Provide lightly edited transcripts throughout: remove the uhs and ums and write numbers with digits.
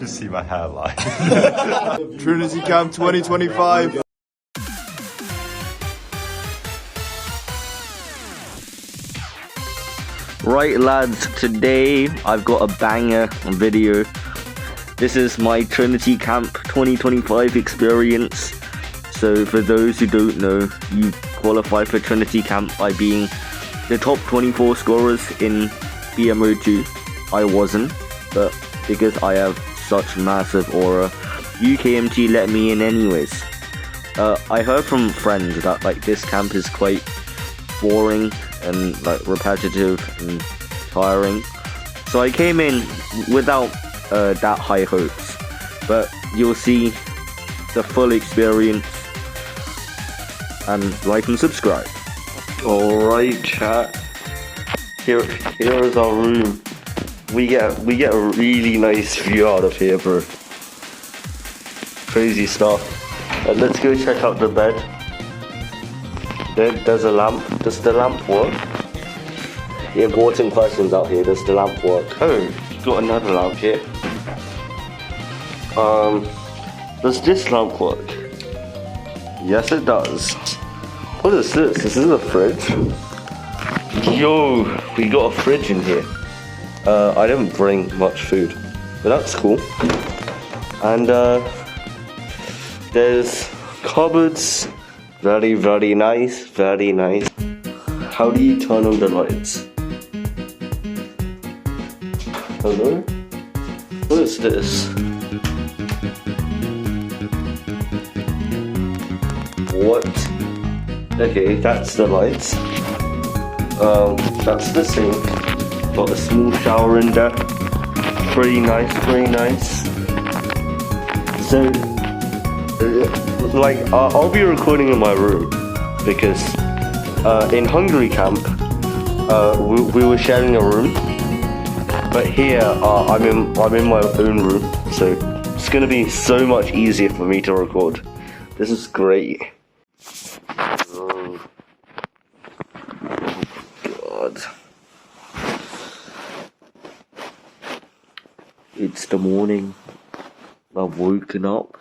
can see my hairline. Trinity Camp 2025. Right lads, today I've got a banger video. This is my Trinity Camp 2025 experience. So for those who don't know, you qualify for Trinity Camp by being the top 24 scorers in BMO2. I wasn't, but because I have such massive aura, UKMT let me in anyways. I heard from friends that like this camp is quite boring and like repetitive and tiring, so I came in without that high hopes, but you'll see the full experience. And like and subscribe. Alright chat, here is our room. We get a really nice view out of here, bro. Crazy stuff. Let's go check out the bed. There's a lamp. Does the lamp work? The important questions out here. Does the lamp work? Oh, got another lamp here. Does this lamp work? Yes, it does. What is this? This is a fridge. Yo, we got a fridge in here. I didn't bring much food, but that's cool. And there's cupboards. Very, very nice, very nice. How do you turn on the lights? Hello? What is this? What? Okay, that's the lights. That's the sink. Got a small shower in there. Pretty nice, pretty nice. So, like, I'll be recording in my room because in Hungary camp we were sharing a room, but here I'm in my own room, so it's gonna be so much easier for me to record. This is great. Oh God, it's the morning. I've woken up.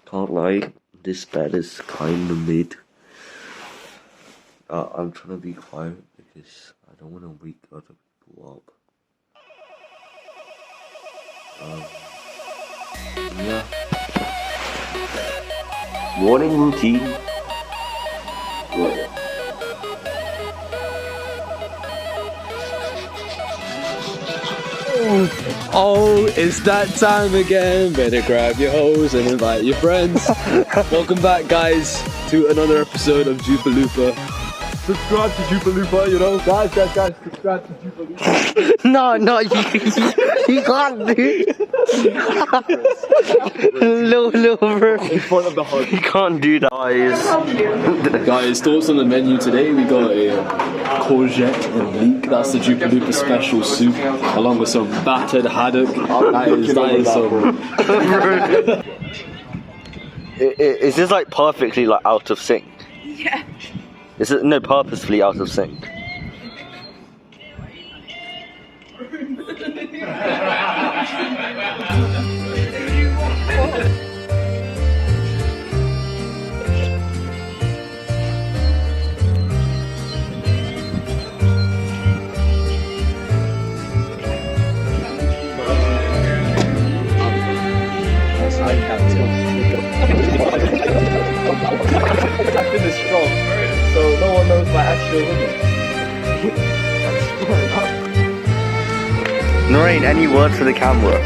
Can't lie, this bed is kinda mid. I'm trying to be quiet because I don't want to wake other people up. Yeah. Morning routine. Oh, it's that time again. Better grab your hose and invite your friends. Welcome back, guys, to another episode of Jupaloopa. Subscribe to Jupaloopa, you know, guys, subscribe to Jupaloopa. No, you can't do. Little bro. In front of the hug. You can't do that, Guys, thoughts on the menu today? We got a courgette and leek. That's the Jupaloopa special soup, along with some battered haddock. That is some. Is this like perfectly like out of sync? Yeah. Is it no purposefully out of sync? Acting is strong, so no one knows my actual limit. Noreen, any words for the camera?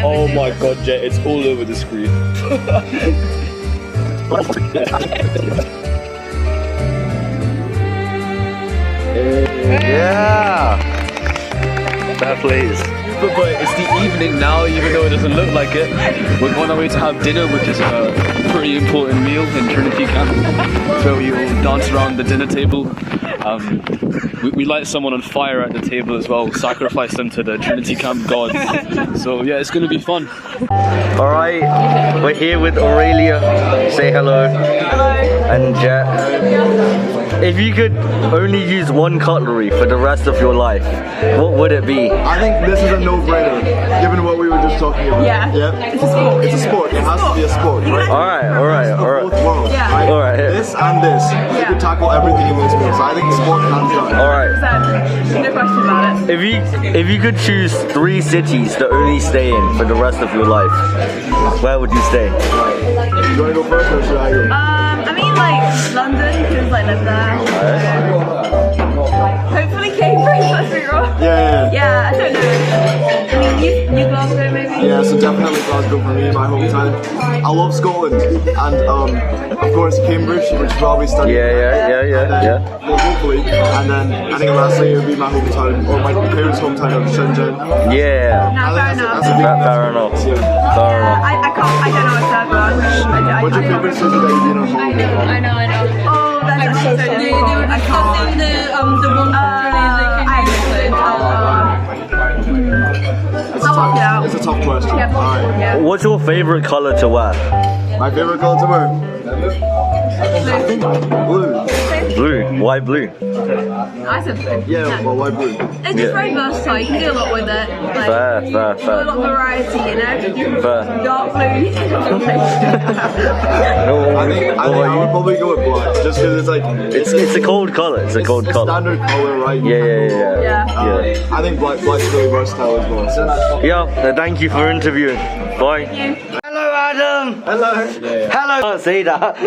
Oh my god, Jet, it's all over the screen. Yeah! Fair plays. Looper, but it's the evening now, even though it doesn't look like it. We're on our way to have dinner, which is a pretty important meal in Trinity camp, where we all dance around the dinner table. We light someone on fire at the table as well, sacrifice them to the Trinity camp god. So yeah, it's gonna be fun. Alright, we're here with Aurelia. Say hello. Hello. And Jet. If you could only use one cutlery for the rest of your life, what would it be? I think this is a no-brainer, given what we were just talking about. Yeah. It's a sport. It's a sport. It has to be a sport, right? Alright. Both worlds, Yeah. right? Alright. This and this. You could tackle everything in this sport. So I think sport hands down. Alright. No question about it. If you could choose 3 cities to only stay in for the rest of your life, where would you stay? Do you want to go first or should I go? I mean like London, because I live there. Hopefully Cambridge, let's be real. Yeah. Yeah, I don't know. I mean, you Glasgow maybe? Yeah, so definitely Glasgow for me, my hometown. I love Scotland, and of course Cambridge, which is where I'll be studying. Yeah. Well, hopefully, and then I think lastly it would be my hometown, or my parents' hometown of Shenzhen. Yeah. No, fair enough. Fair enough. I don't know a third one. What's your favorite city that you've been on holiday? I know. Oh, that's actually so difficult. I can't. It's a tough question. Yeah. Alright. What's your favorite color to wear? My favorite color to wear? I think blue. Blue. Why blue? I said blue. Yeah, well, why blue? It's just very versatile. You can do a lot with it. Like, Fair. a lot of variety, you know. Fair. Dark blue. I think I would probably go with black, just because it's like It's a cold color. It's a cold color. standard color, right? Yeah. I think black's really versatile as well. Yeah. Thank you for interviewing. Bye. Hello, Adam. Hello. Hello. Can't say that.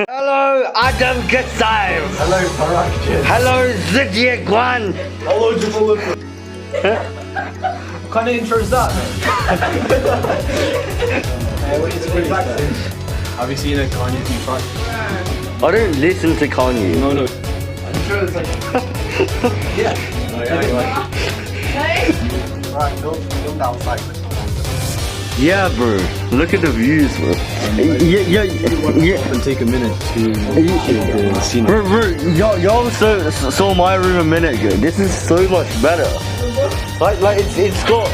Hello, Adam Gasayev. Hello, Parag. Hello, Zidia Guan. Hello, Jamal. What kind of intro is that? Have you seen a Kanye 2 track? I don't listen to Kanye. No. I'm sure it's like. Yeah. Right, don't outside. Yeah, bro. Look at the views, bro. Yeah. And take a minute to the scene. Bro, y'all saw my room a minute ago. This is so much better. Like it's got.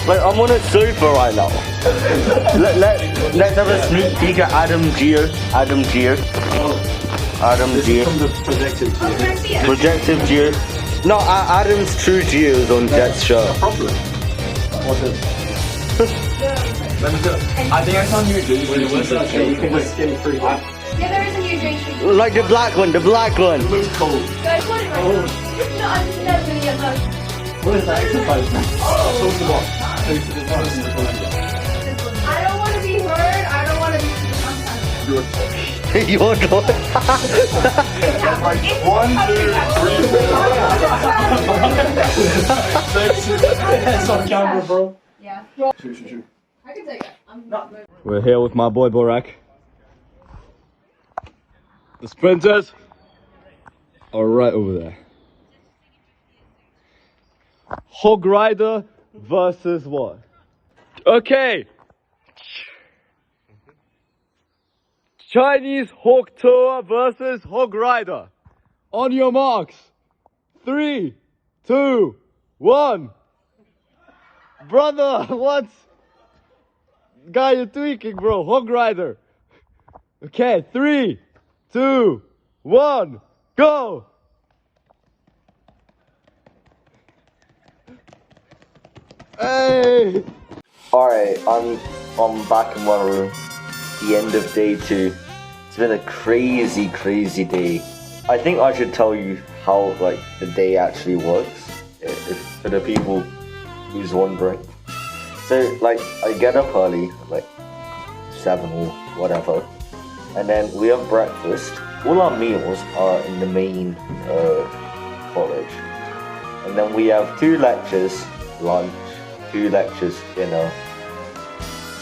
Like I'm on a sofa right now. Let's have a sneak peek at Adam Geo. From the projective Geo. No, Adam's true Geo is on Jet's shirt. Problem. What is? Let me do it. I think I saw new jeans. You can just skin free. Yeah, there is a new drink. Like the black one. It looks cold. Guys, what is it? No, I'm just never gonna get much. What is that exercise? Talk about. I don't want to be heard. I don't want to be. You're not. Like 1, 2, 3. It's on camera, bro. Yeah. Shoot. I can take it. We're here with my boy Borak. The sprinters are right over there. Hog Rider versus what? Okay. Chinese Hawk Tour versus Hog Rider. On your marks. 3, 2, 1. Brother, what? Guy, you're tweaking, bro. Hog Rider. Okay, 3, 2, 1, go! Hey! Alright, I'm back in my room. The end of day 2. It's been a crazy day. I think I should tell you how like the day actually works, if for the people who's wondering. So like I get up early, like 7 or whatever, and then we have breakfast. All our meals are in the main college, and then we have 2 lectures, lunch, 2 lectures, dinner,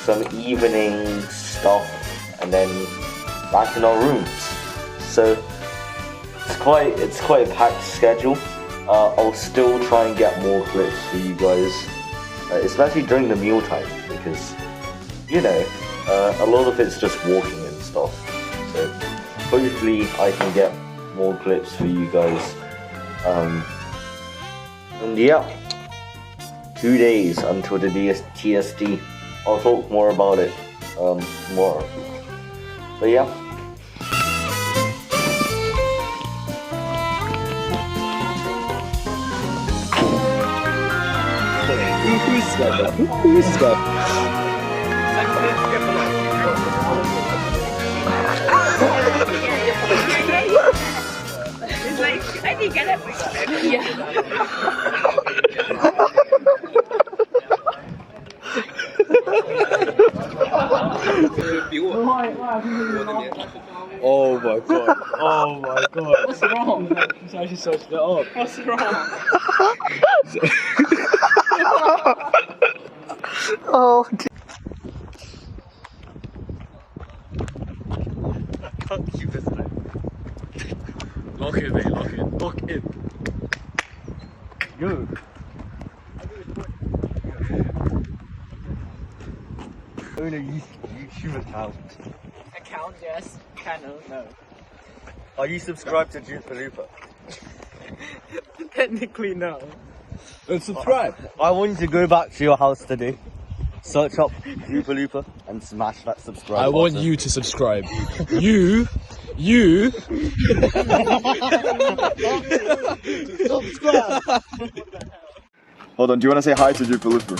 some evening stuff, and then back in our rooms. So it's quite a packed schedule. I'll still try and get more clips for you guys, especially during the meal time, because you know, a lot of it's just walking and stuff. So hopefully I can get more clips for you guys. And yeah, 2 days until the TSD. I'll talk more about it tomorrow. But yeah. Who's this guy? Who's this guy? It's like, I didn't get it. Yeah. Oh my god. Oh my god. What's wrong? He's actually searched it up. What's wrong? Oh. I can't keep this in. Lock in, mate. Lock in. Lock in. Go. Own a YouTube account. Account, yes. Channel, no. Are you subscribed to Jupa Lupa? Technically, no. And subscribe. I want you to go back to your house today, search up Jupa Lupa, and smash that subscribe I want button. you to subscribe. You. Subscribe. Hold on, do you want to say hi to Jupa Lupa?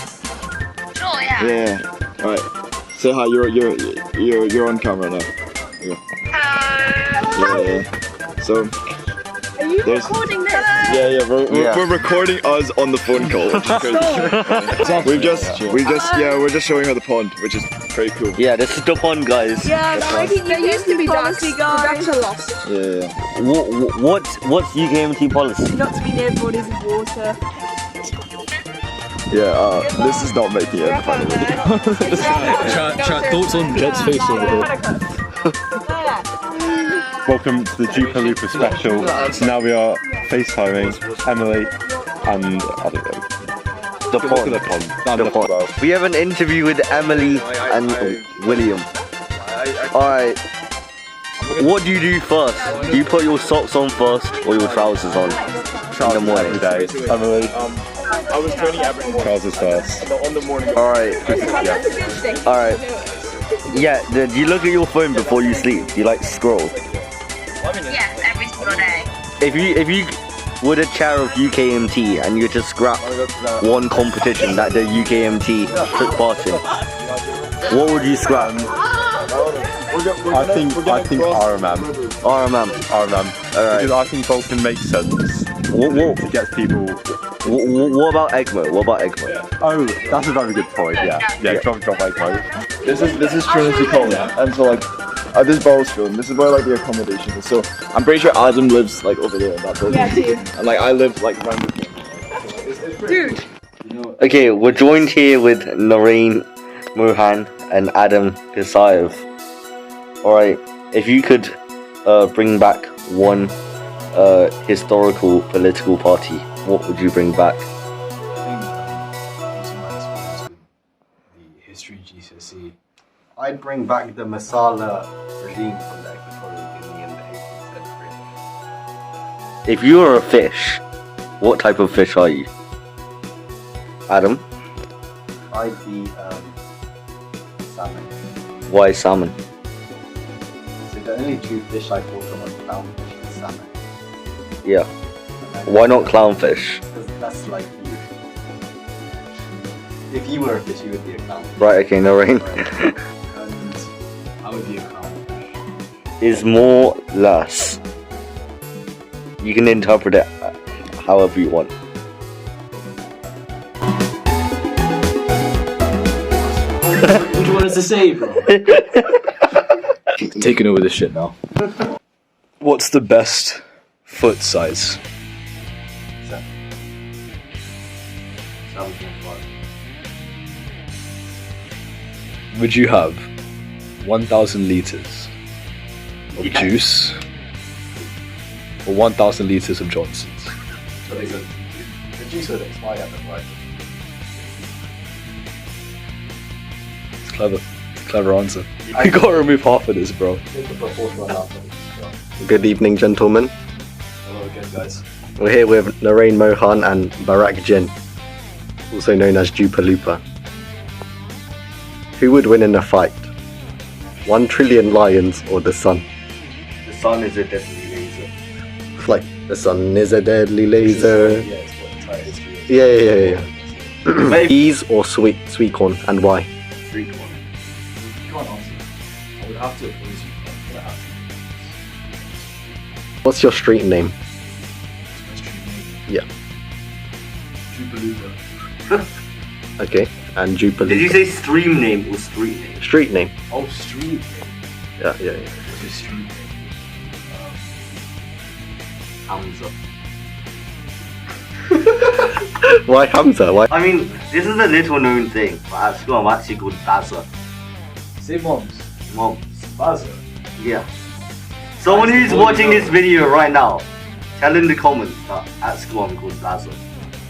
Oh yeah. Yeah. Alright. Say hi, you're on camera now. Yeah. Yeah. So Are you there's- recording this? yeah, we're recording us on the phone call, which is crazy. We're just showing her the pond, which is pretty cool. Yeah, this is the pond, guys. Yeah, there used to be ducks. The ducks are lost. Yeah. What's UKMT policy? Not to be near bodies of water. Yeah, this is not making it the final video. Chat thoughts on Jet's face over here. Welcome to the Jupa Lupa special. So now we are FaceTiming Emily and I don't know. The pond. The pond. We have an interview with Emily and William. Alright. What do you do first? Do you put your socks on first or your trousers on in the morning? Every day. Emily, I was training every morning. trousers first. On the morning. Alright. Alright. Yeah, do you look at your phone before you sleep? Do you like scroll? Yes, every single day. If you were the chair of UKMT and you just scrap one competition that the UKMT took part in, what would you scrap? I think RMM. RMM. Alright. Alright. Because I think both can make sense. What It gets people. What about EGMO? What about EGMO? Oh, that's a very good point. Yeah. Drop Echo. This is Trinity College, and so like at this Bowles film, this is where like the accommodation is. So I'm pretty sure Adam lives like over there in that building. Yeah, too. And like I live like around the corner. Dude. Okay, we're joined here with Noreen Mohan and Adam Kasayev. Alright, if you could bring back one historical political party, what would you bring back? I think using my experience with the history GCSE, I'd bring back the Masala regime from the Equatorial Guinea in the 18th century. If you were a fish, what type of fish are you? Adam? I'd be salmon. Why salmon? So the only two fish I caught are clownfish and salmon. Yeah. Why not clownfish? Because that's like you. If you were a fish, you would be a clownfish. Right, okay, Noreen. And I would be a clownfish. Is more less. You can interpret it however you want. What do you want us to say, bro? Taking over this shit now. What's the best foot size? 7.5. Would you have 1,000 liters of juice or 1,000 liters of Johnson's? but they said the juice would expire at the right. It's clever. It's a clever answer. I gotta remove half of this, bro. Good evening, gentlemen. Hello again, guys. We're here with Narain Mohan and Barak Jin, also known as Jupa Lupa. Who would win in a fight? 1 trillion lions or the sun? The sun is a deadly laser. It's like the sun is a deadly laser. Yeah, it's what entire history is. Yeah. Peas or sweet corn, and why? Sweet one. You can't answer. I would have to oppose you. But I have to. What's your street name? It's my street name. Yeah. Jupalupa. Okay, and Jupa Did you Lupa. say stream name or street name? Street name? Oh, street name. Yeah. What's your street name? Hamza. Why Hamza? Why? I mean, this is a little known thing, but at school I'm actually called Baza. Say moms. Mom. Baza. Yeah. Someone who's watching this video right now, tell in the comments that at school I'm called Baza.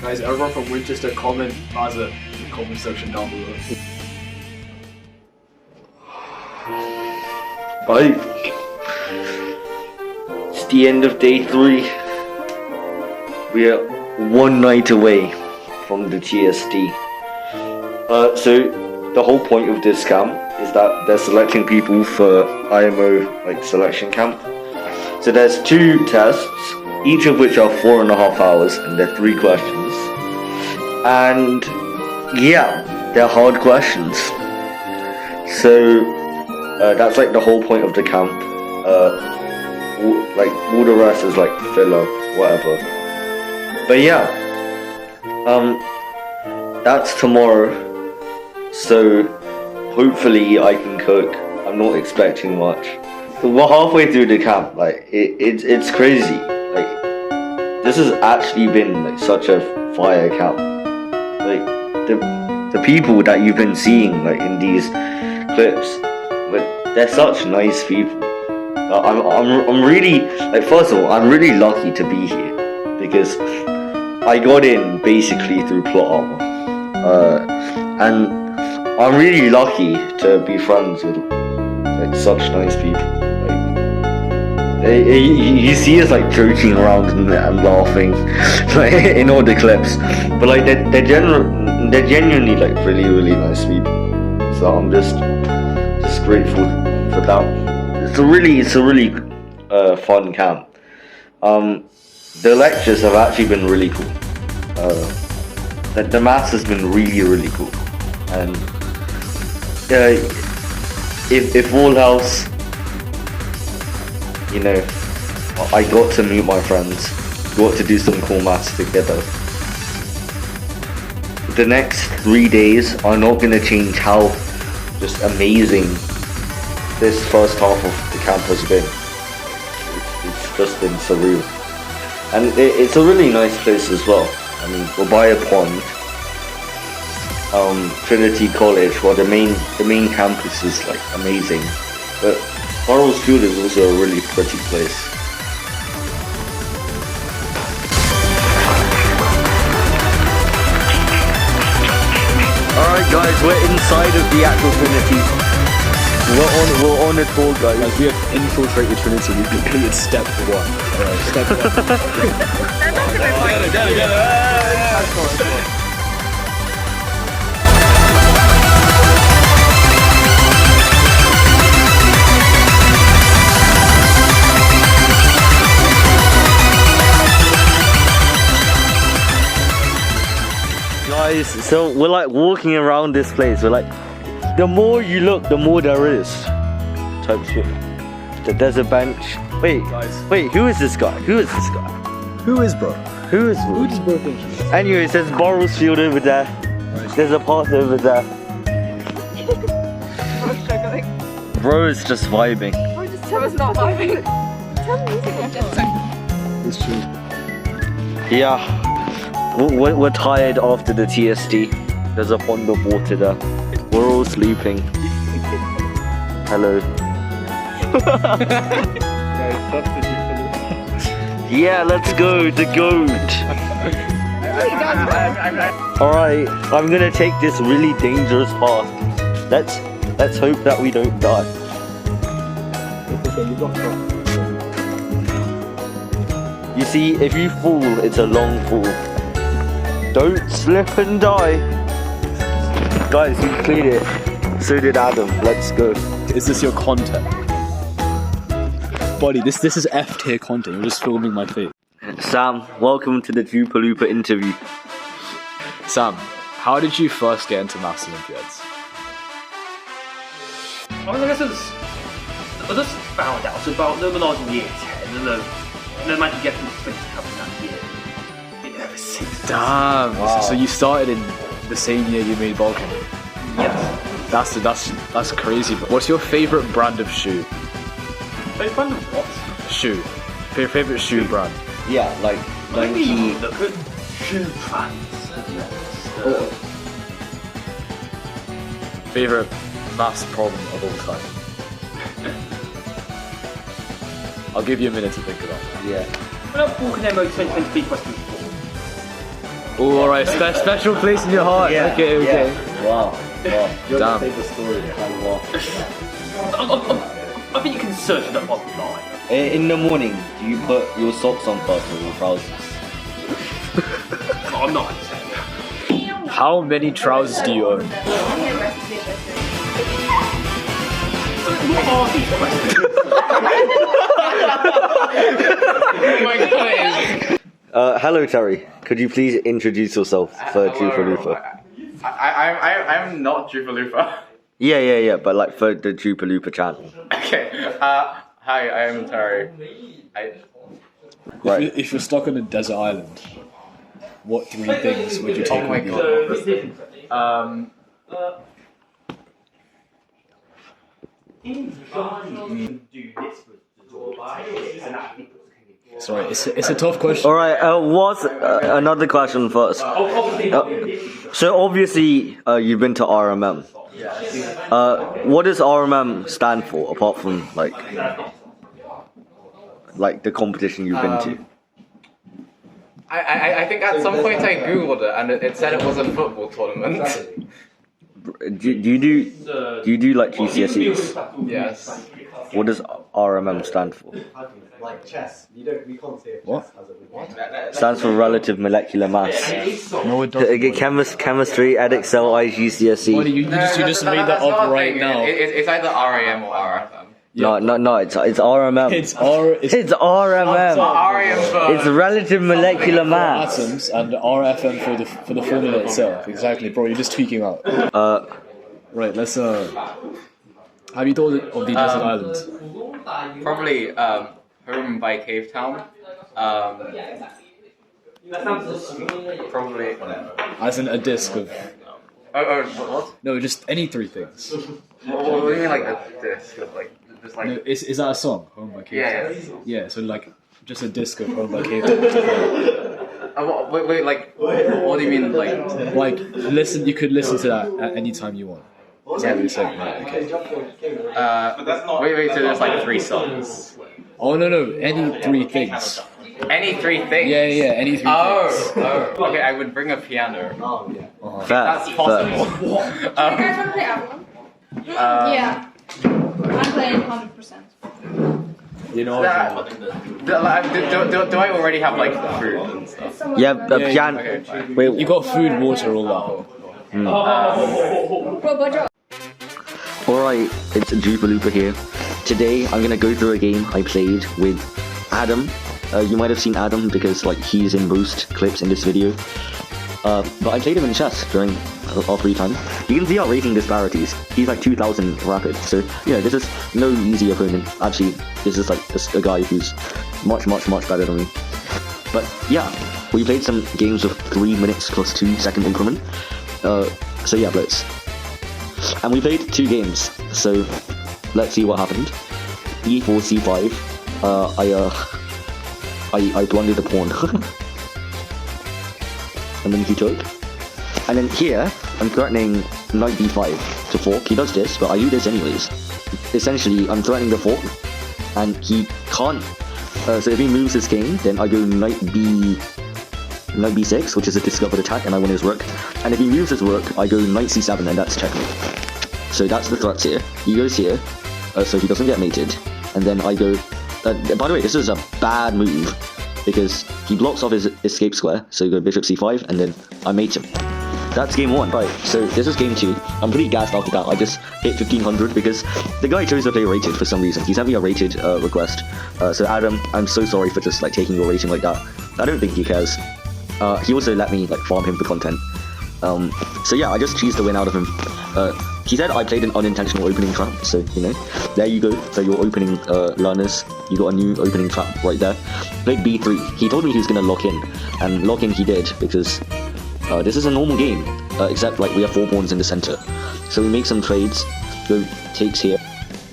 Guys, everyone from Winchester, comment Baza in the comment section down below. Bye. It's the end of day 3. We are 1 night away from the TSD. So the whole point of this camp is that they're selecting people for IMO selection camp. So there's 2 tests, each of which are 4.5 hours, and they're 3 questions. And yeah, they're hard questions. So that's the whole point of the camp. All the rest is filler, whatever. But yeah, that's tomorrow. So hopefully I can cook. I'm not expecting much. So we're halfway through the camp. It's crazy. This has actually been such a fire camp. The people that you've been seeing in these clips, they're such nice people. I'm really first of all, I'm really lucky to be here because I got in basically through plot armor, and I'm really lucky to be friends with such nice people. You see us joking around and laughing in all the clips, but they're genuinely really, really nice people. So I'm just grateful for that. It's a really fun camp. The lectures have actually been really cool. The maths has been really, really cool. And if all else, I got to meet my friends, got to do some cool maths together. The next 3 days are not going to change how just amazing this first half of the camp has been. It's just been surreal. And it's a really nice place as well. I mean, we're by a pond. Trinity College, well the main campus is amazing. But Burroughs Field is also a really pretty place. Alright guys, we're inside of the actual Trinity. We're on a tour, guys. We have infiltrated Trinity. We've completed step 1. Alright, step 1. Guys, so we're walking around this place. We're the more you look, the more there is. Type shit. There's a bench. Wait, who is this guy? Who is bro? Who is Who does bro think he is? Anyway, there's Burroughs Field over there. There's a path over there. Bro is just vibing. Bro's not vibing. It's true. Yeah. We're tired after the TSD. There's a pond of water there. We're all sleeping. Hello. Yeah, let's go. The goat. Alright, I'm gonna take this really dangerous path. Let's hope that we don't die. You see, if you fall, it's a long fall. Don't slip and die. Guys, we cleared it. So did Adam. Let's go. Is this your content? Buddy, this is F tier content. You're just filming my face. Sam, welcome to the Jupalupa interview. Sam, how did you first get into Maths Olympiads? I just found out about them when I was in year 10 and then I managed to get them to happen that year. Ever since. Damn! Wow. So you started in the same year you made Balkan? Yes. That's crazy. But what's your favorite brand of shoe? Favorite brand of what? Shoe. Your favorite shoe brand? Yeah, like Maybe look at shoe brands. Favorite maths problem of all time? I'll give you a minute to think about that. yeah. We're not walking MO 2023 question 4. Oh, alright, special place in your heart. Yeah, Okay. yeah. Wow. You're Damn. the favorite story. I think you can search it up online. In the morning, do you put your socks on first or your trousers? I'm not. How many trousers do you own? What are these questions? Hello Terry, could you please introduce yourself for Jupalupa? I'm not Jupalupa. Yeah, but like for the Jupalupa channel. Okay. Hi, I am Terry. Right. If you're stuck on a desert island, what 3 things would you take Oh my with you? Sorry, it's a tough question. Alright, what's another question first? So obviously you've been to RMM. What does RMM stand for apart from like the competition you've been to? I think at some point I googled it and it said it was a football tournament. Do you do like GCSEs? Yes. What does RMM stand for? Like chess. We can't say What? chess has a what? Stands for relative molecular mass. No, it doesn't. Chemistry, Edexcel, IGCSE. Buddy, you just made that up right now. It's either RAM or RFM. No, it's RMM. It's RMM. RAM for... It's relative molecular mass. atoms and RFM for the formula itself. Exactly, bro. You're just tweaking out. Right. Let's have you thought of the desert islands? Probably Home by Cave Town. Probably... As in a disc of what? no, just any 3 things. What do you mean like a disc of like... Just like... No, is that a song? Home by Cave Town? Yeah. Yeah, so like just a disc of Home by Cave Town. Wait, like, what do you mean, like... Like listen, you could listen to that at any time you want. Is that what you're saying? Right, okay. Wait, so there's like 3 songs. Oh no, any 3 things. Any 3 things? Yeah, any 3 things. Oh, okay, I would bring a piano. Oh yeah. That's possible. You guys want to play Avalon? Yeah. I'm playing 100%. You know. Do I already have like food and stuff? Yeah, the piano. Okay. Wait, You got food, water, all that. Bro, budget. alright, it's Jupalupa here. Today I'm gonna go through a game I played with Adam. You might have seen Adam because like he's in most clips in this video. But I played him in chess during our free time. You can see our rating disparities. He's like 2000 rapid, so you know this is no easy opponent. Actually, this is like a guy who's much better than me. But yeah, we played some games of 3 minutes plus 2 second increment. So yeah, blitz. And we played 2 games. So let's see what happened. E4, C5. I blundered the pawn. And then he took. And then here, I'm threatening knight b5 to fork. He does this, but I do this anyways. Essentially, I'm threatening the fork, and he can't. So if he moves his king, then I go knight b knight b6, which is a discovered attack, and I win his rook. And if he moves his rook, I go knight c7, and that's checkmate. So that's the threats here. He goes here, so he doesn't get mated. And then I go... by the way, this is a bad move, because he blocks off his escape square, so you go bishop c5, and then I mate him. That's game 1. Right, so this is game 2. I'm pretty gassed after that. I just hit 1500 because the guy chose to play rated for some reason. He's having a rated request. So Adam, I'm so sorry for just like taking your rating like that. I don't think he cares. He also let me like farm him for content. So yeah, I just cheesed the win out of him. He said I played an unintentional opening trap, so you know, there you go. For your opening learners, you got a new opening trap right there. Played b3. He told me he was gonna lock in, and lock in he did because this is a normal game, except like we have 4 pawns in the center. So we make some trades. Go takes here,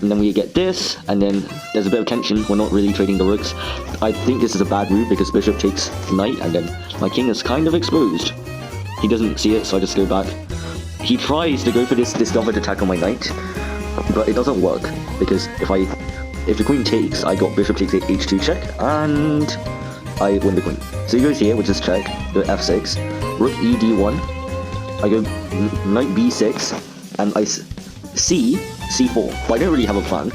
and then we get this, and then there's a bit of tension. We're not really trading the rooks. I think this is a bad move because bishop takes knight, and then my king is kind of exposed. He doesn't see it, so I just go back. He tries to go for this discovered attack on my knight, but it doesn't work because if the queen takes, I got bishop takes h2 check, and I win the queen. So he goes here, which is check, go f6, rook e d1, I go knight b6, and I c4, but I don't really have a plan,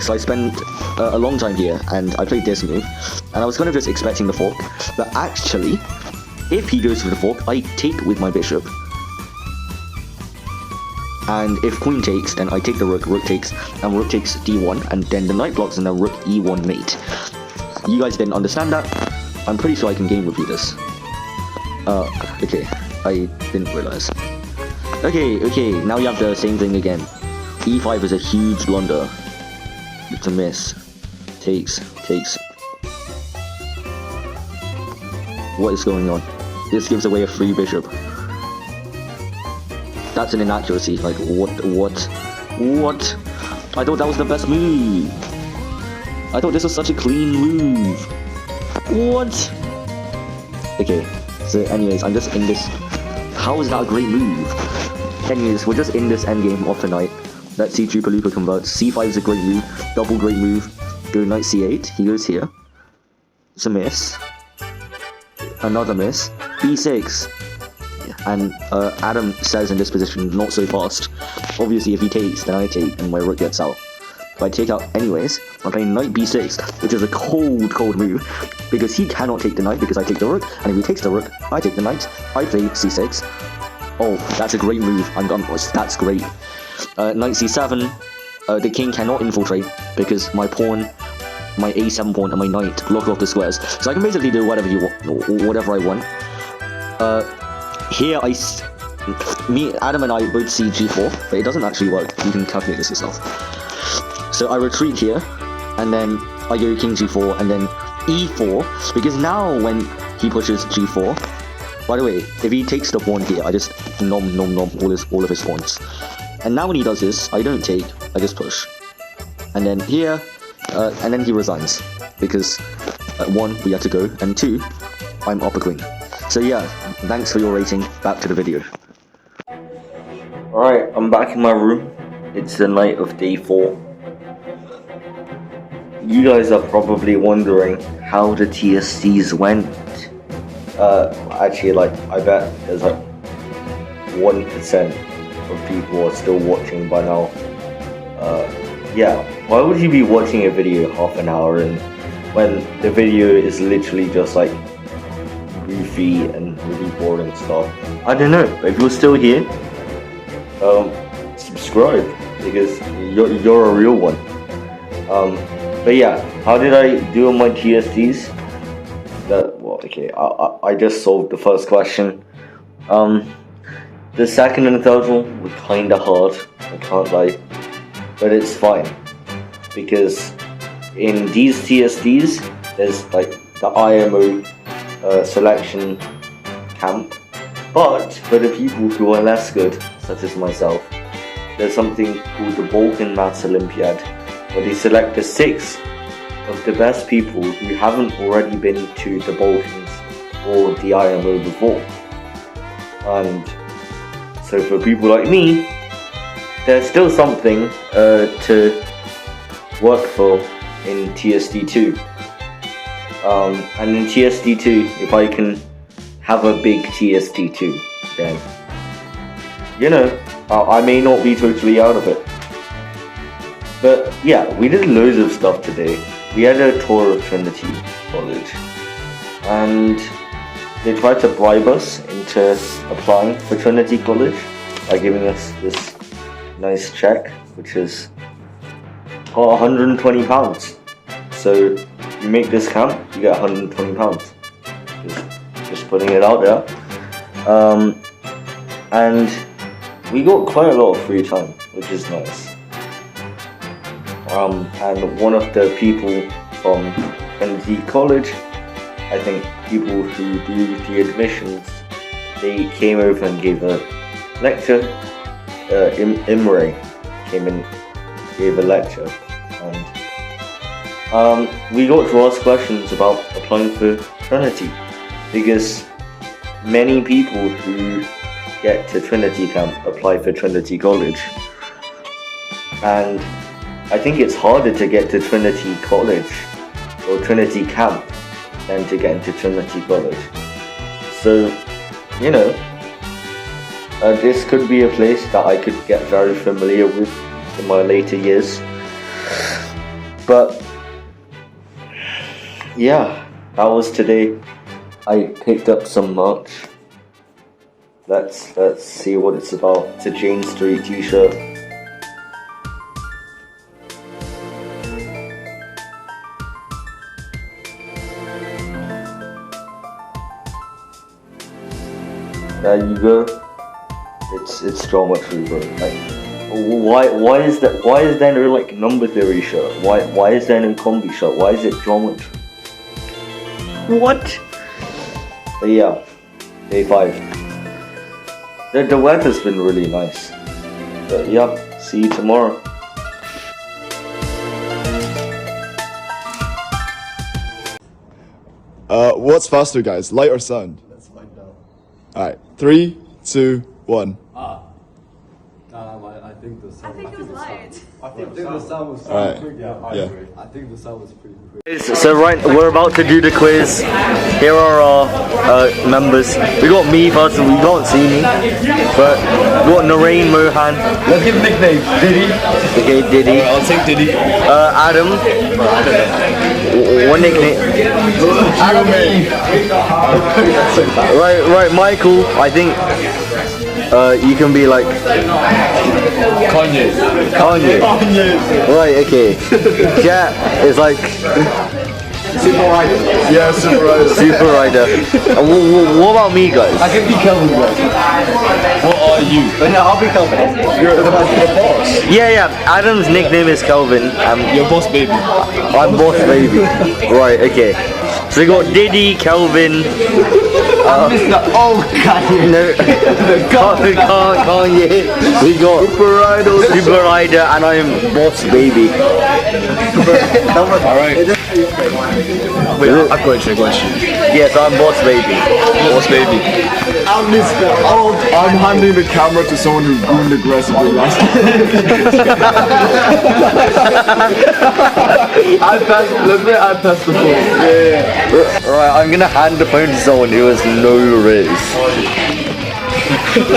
so I spend a long time here, and I played this move, and I was kind of just expecting the fork, but actually, if he goes for the fork, I take with my bishop, and if queen takes, then I take the rook, rook takes, and rook takes d1, and then the knight blocks, and then rook e1 mate. You guys didn't understand that? I'm pretty sure I can game review this. Okay, I didn't realize. Okay, now you have the same thing again. e5 is a huge blunder. It's a miss. Takes. What is going on? This gives away a free bishop. That's an inaccuracy. Like, what? I thought that was the best move. I thought this was such a clean move. What? Okay, so anyways, I'm just in this. How is that a great move? Anyways, we're just in this endgame of the knight. Let's see Jupalupa converts. c5 is a great move. Double great move. Go knight c8. He goes here. It's a miss. Another miss. b6. And Adam says in this position, not so fast. Obviously, if he takes, then I take, and my rook gets out. If I take out anyways, I'm playing knight b6, which is a cold move, because he cannot take the knight because I take the rook, and if he takes the rook, I take the knight, I play c6. Oh, that's a great move. That's great. Knight c7, the king cannot infiltrate, because my pawn, my a7 pawn and my knight block off the squares. So I can basically do whatever I want. Here Adam and I both see g4, but it doesn't actually work. You can calculate this yourself. So I retreat here, and then I go king g4, and then e4, because now when he pushes g4, by the way, if he takes the pawn here, I just nom all of his pawns. And now when he does this, I don't take, I just push. And then here, and then he resigns, because 1, we had to go, and 2, I'm up a queen. So yeah, thanks for your rating. Back to the video. Alright, I'm back in my room. It's the night of day 4. You guys are probably wondering how the TSCs went. Actually, like, I bet there's like 1% of people are still watching by now. Yeah, why would you be watching a video half an hour and when the video is literally just like goofy and really boring stuff? I don't know, but if you're still here, subscribe, because you're a real one. But yeah, how did I do on my TSDs? Okay, I just solved the first question. The second and third one were kinda hard, I can't lie, but it's fine, because in these TSDs, there's like the IMO selection camp, but for the people who are less good, such as myself, there's something called the Balkan Maths Olympiad, where they select the 6 of the best people who haven't already been to the Balkans or the IMO before. And so for people like me, there's still something to work for in TSD2. And in TSD2, if I can have a big TST2, then, you know, I may not be totally out of it. But yeah, we did loads of stuff today. We had a tour of Trinity College, and they tried to bribe us into applying for Trinity College by giving us this nice check, which is £120. So you make this camp, you get £120. Just putting it out there. And we got quite a lot of free time, which is nice. And one of the people from Trinity College, I think people who do the admissions, they came over and gave a lecture. Imre came in, gave a lecture, and we got to ask questions about applying for Trinity, because many people who get to Trinity camp apply for Trinity College, and I think it's harder to get to Trinity College or Trinity camp than to get into Trinity College. So, you know, this could be a place that I could get very familiar with in my later years. But yeah, that was today. I picked up some merch. Let's see what it's about. It's a Jane Street t-shirt. There you go. It's geometry, bro. Like, why is there no like number theory shirt? Why is there no combi shirt? Why is it geometry? What? But yeah, day 5. The weather's been really nice. But yeah, see you tomorrow. What's faster, guys? Light or sound? Let's find out. Alright, 3, 2, 1. I think the sound. I think it was light. I think the sound was Alright. pretty. Yeah. I think the sound was pretty quick. So right, we're about to do the quiz. Here are our members. We got me first, you can't see me, but we got Narain Mohan. Let's give a nickname. Diddy. Okay, Diddy. I'll take Diddy. Adam. One nickname. Adam. Right, Michael. I think you can be like Kanye. Right, okay. Jet is like Super Rider. Yeah, Super Rider. Super Rider. What about me, guys? I can be Kelvin, guys. What are you? No, I'll be Kelvin. You're the boss. Yeah. Adam's nickname is Kelvin. Your boss baby. I'm boss baby. Right, okay. So we got Diddy, Kelvin. Mr. Oh, Kanye. No, Kanye. We got Super Rider, and I'm boss baby. Alright. Wait, I've got a question. Yes, I'm boss baby. Boss baby. I'm Mr. Old. I'm handing the camera to someone who gooned aggressively last time. I passed the ball. Yeah. Right, I'm gonna hand the phone to someone who has no riz.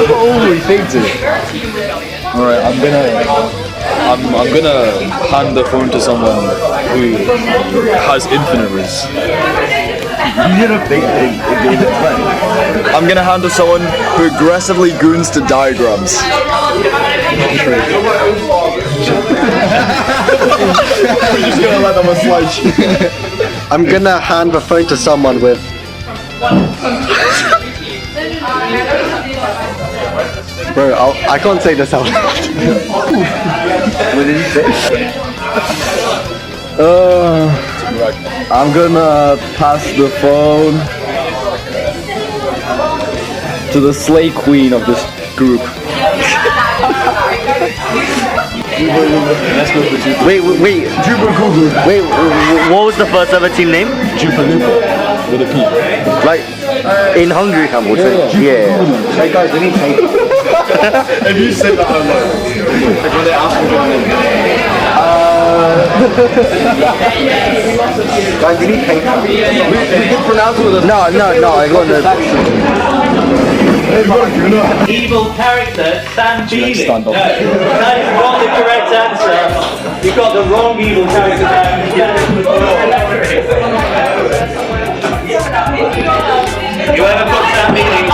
Oh, he faked it. Alright, I'm gonna hand the phone to someone who has infinite riz. You did a fake thing. I'm gonna hand to someone who aggressively goons to diagrams. We're just gonna let them slide. I'm gonna hand the phone to someone with. Bro, I can't say this out loud. I'm gonna pass the phone to the slay queen of this group. Let's go for Jupa. Wait. Wait, what was the first ever team name? Jupa with a P. Like, in Hungary camp, was it? Yeah. Hey guys, we need tape. Have you said that out loud? Like when they ask me for the name. Guys, you need paper. We can pronounce all the. No, I got no. Evil character, Sam Beeling. No, that is not the correct answer. You got the wrong evil character there. You ever put Sam Beeling?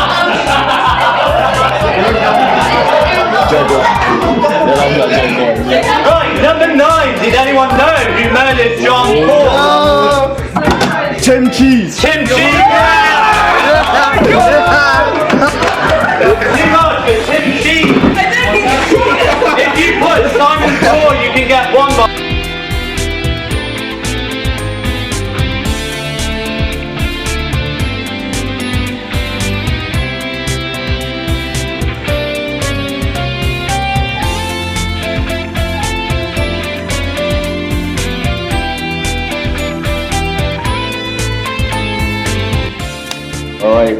Right, number 9. Did anyone know who murdered John Paul? Tim Cheese. Tim Cheese! Too much for Tim Cheese! If you put Simon Tor, you can get 1 mark. Alright.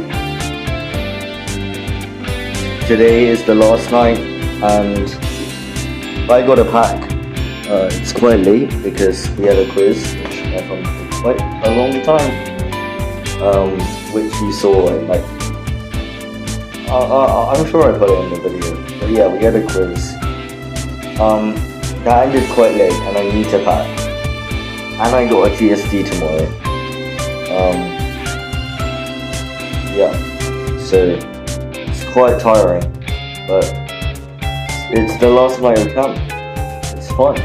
Today is the last night and I got a pack. It's quite late because we had a quiz which went on for quite a long time. Which you saw in like I'm sure I put it in the video. But yeah, we had a quiz. That ended quite late and I need to pack. And I got a TSD tomorrow. Yeah, so it's quite tiring, but it's the last night of camp. It's fun.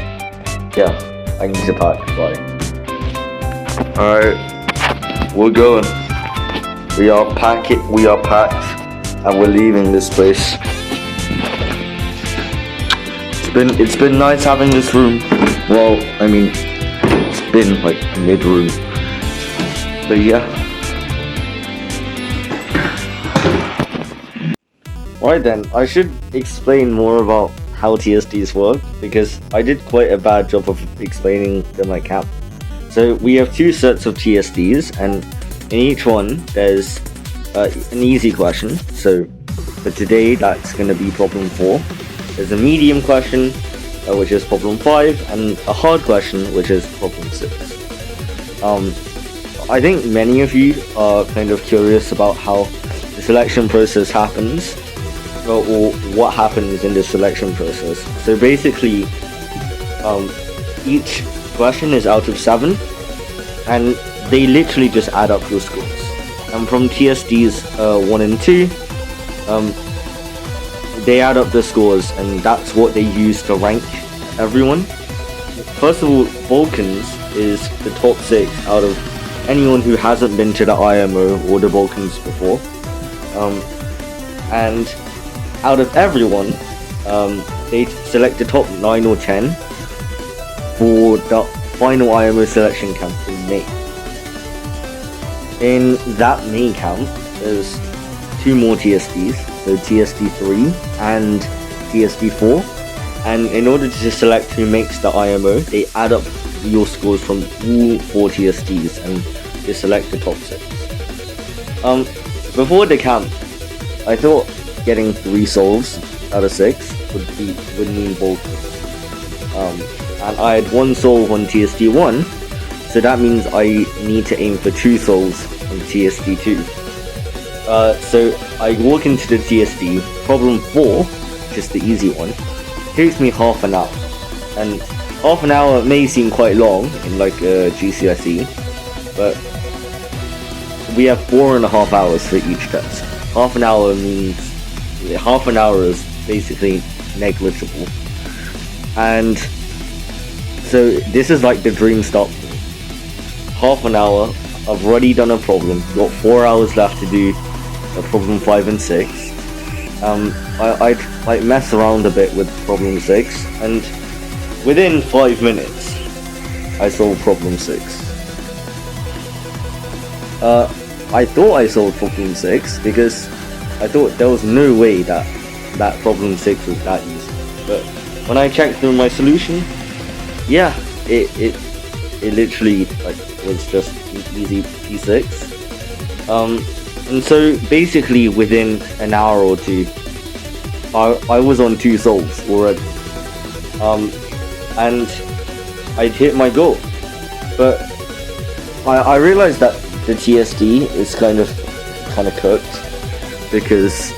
Yeah, I need to pack. Bye. Alright, we're going. We are packed, and we're leaving this place. It's been nice having this room. Well, I mean, it's been like a mid-room. But yeah. Right then, I should explain more about how TSDs work because I did quite a bad job of explaining them at camp. So we have 2 sets of TSDs and in each one there's an easy question. So for today that's going to be problem 4. There's a medium question which is problem 5 and a hard question which is problem 6. I think many of you are kind of curious about how the selection process happens. Or what happens in the selection process. So basically, each question is out of 7, and they literally just add up your scores. And from TSDs 1 and 2, they add up the scores, and that's what they use to rank everyone. First of all, Balkans is the top 6 out of anyone who hasn't been to the IMO or the Balkans before. And out of everyone, they select the top 9 or 10 for the final IMO selection camp in May. In that May camp, there's 2 more TSDs, so TSD 3 and TSD 4. And in order to select who makes the IMO, they add up your scores from all 4 TSDs and they select the top 6. Before the camp, I thought getting 3 solves out of 6 would mean Balkans. And I had 1 solve on TSD 1, so that means I need to aim for 2 solves on TSD 2. So I walk into the TSD, problem 4, which is the easy one, takes me half an hour. And half an hour may seem quite long in like GCSE, but we have 4.5 hours for each test. Half an hour is basically negligible. And so this is like the dream stop. Half an hour, I've already done a problem, got 4 hours left to do problem 5 and 6. I'd like mess around a bit with problem 6, and within 5 minutes I solved problem 6. I thought I solved problem 6 because I thought there was no way that problem 6 was that easy. But when I checked through my solution, yeah, it literally like was just easy P6. And so basically within an hour or 2, I was on 2 solves already. And I'd hit my goal. But I realized that the TSD is kind of cooked, because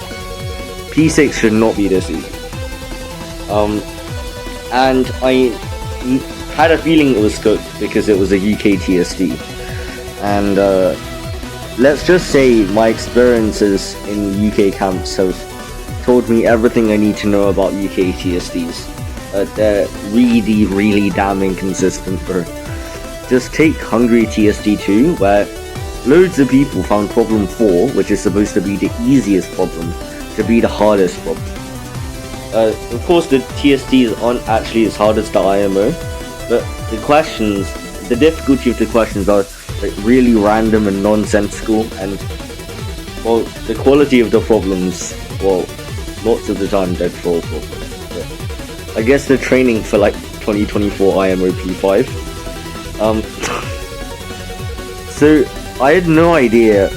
P6 should not be this easy. And I had a feeling it was cooked because it was a UK TSD. And let's just say my experiences in UK camps have told me everything I need to know about UK TSDs. They're really, really damn inconsistent, bro. Just take Hungary TSD 2, where loads of people found problem 4, which is supposed to be the easiest problem, to be the hardest problem. Of course, the TSDs aren't actually as hard as the IMO, but the difficulty of the questions are like really random and nonsensical, and well, the quality of the problems, well, lots of the time they're troll problems. But I guess the training for like 2024 IMO P5. So I had no idea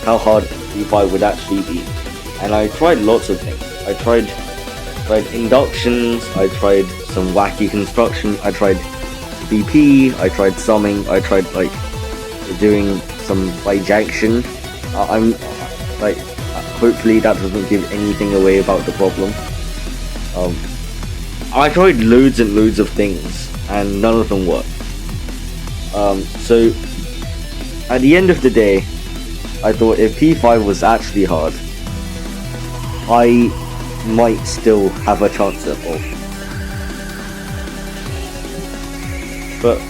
how hard P5 would actually be, and I tried lots of things. I tried inductions, I tried some wacky construction, I tried BP, I tried summing, I tried like doing some bijection. I'm like, hopefully that doesn't give anything away about the problem. I tried loads and loads of things and none of them worked. So at the end of the day, I thought if P5 was actually hard, I might still have a chance at all. But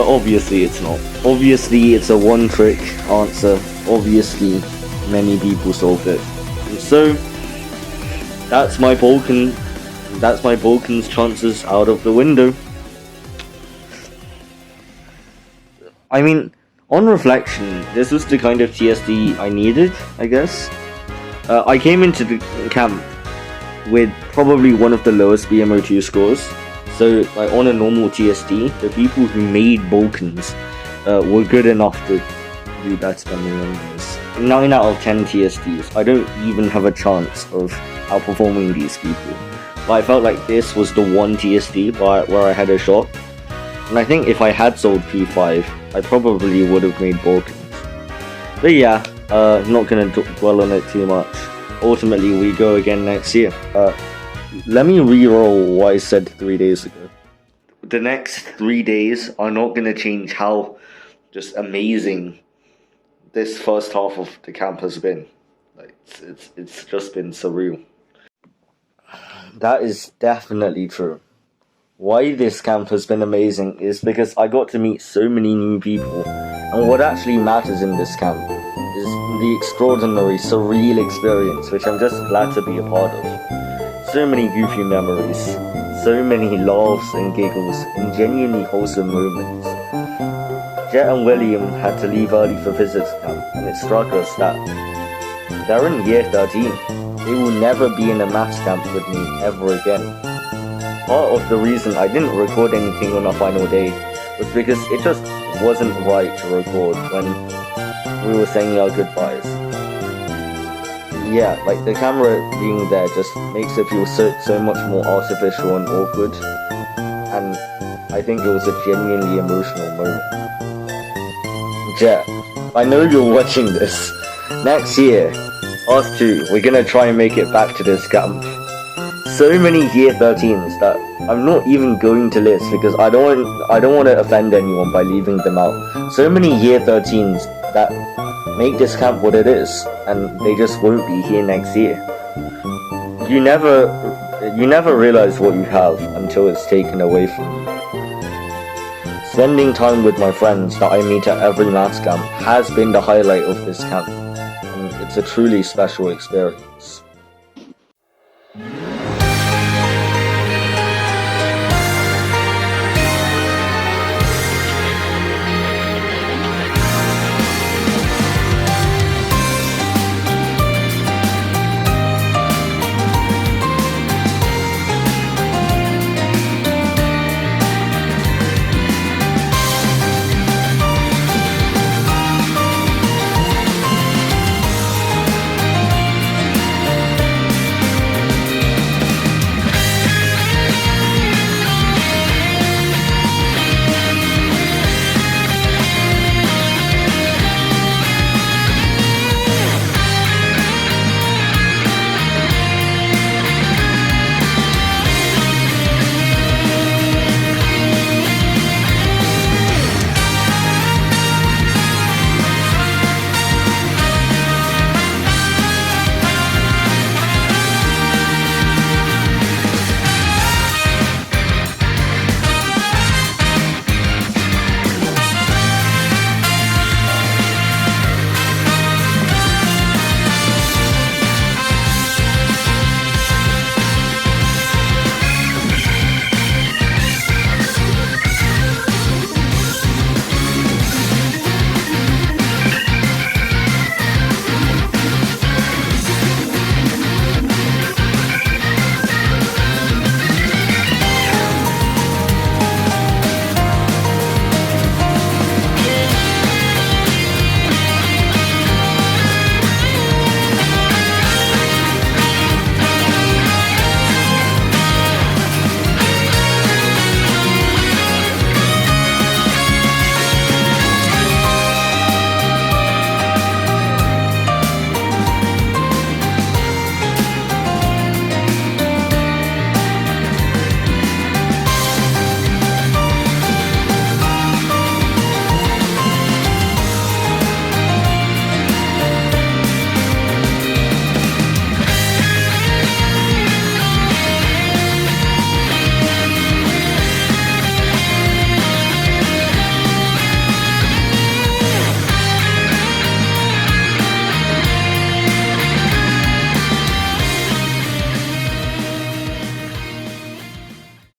obviously it's not. Obviously it's a one-trick answer. Obviously many people solved it. And so that's my Balkan's chances out of the window. I mean, on reflection, this was the kind of TSD I needed, I guess. I came into the camp with probably one of the lowest BMO2 scores. So, like, on a normal TSD, the people who made Balkans were good enough to do better than me on this. 9 out of 10 TSDs, I don't even have a chance of outperforming these people. But I felt like this was the one TSD where I had a shot. And I think if I had sold P5, I probably would have made Balkans. But yeah, not gonna dwell on it too much. Ultimately, we go again next year. Let me re-roll what I said 3 days ago. The next 3 days are not gonna change how just amazing this first half of the camp has been. Like, it's just been surreal. That is definitely true. Why this camp has been amazing is because I got to meet so many new people, and what actually matters in this camp is the extraordinary, surreal experience, which I'm just glad to be a part of. So many goofy memories, so many laughs and giggles, and genuinely wholesome moments. Jet and William had to leave early for visits camp, and it struck us that they're in year 13. They will never be in a maths camp with me ever again. Part of the reason I didn't record anything on our final day was because it just wasn't right to record when we were saying our goodbyes. Yeah, like the camera being there just makes it feel so much more artificial and awkward, and I think it was a genuinely emotional moment. Jet, I know you're watching this. Next year, us two, we're gonna try and make it back to this camp. So many year 13s that I'm not even going to list because I don't want to offend anyone by leaving them out. So many year 13s that make this camp what it is, and they just won't be here next year. You never realize what you have until it's taken away from you. Spending time with my friends that I meet at every maths camp has been the highlight of this camp, and it's a truly special experience.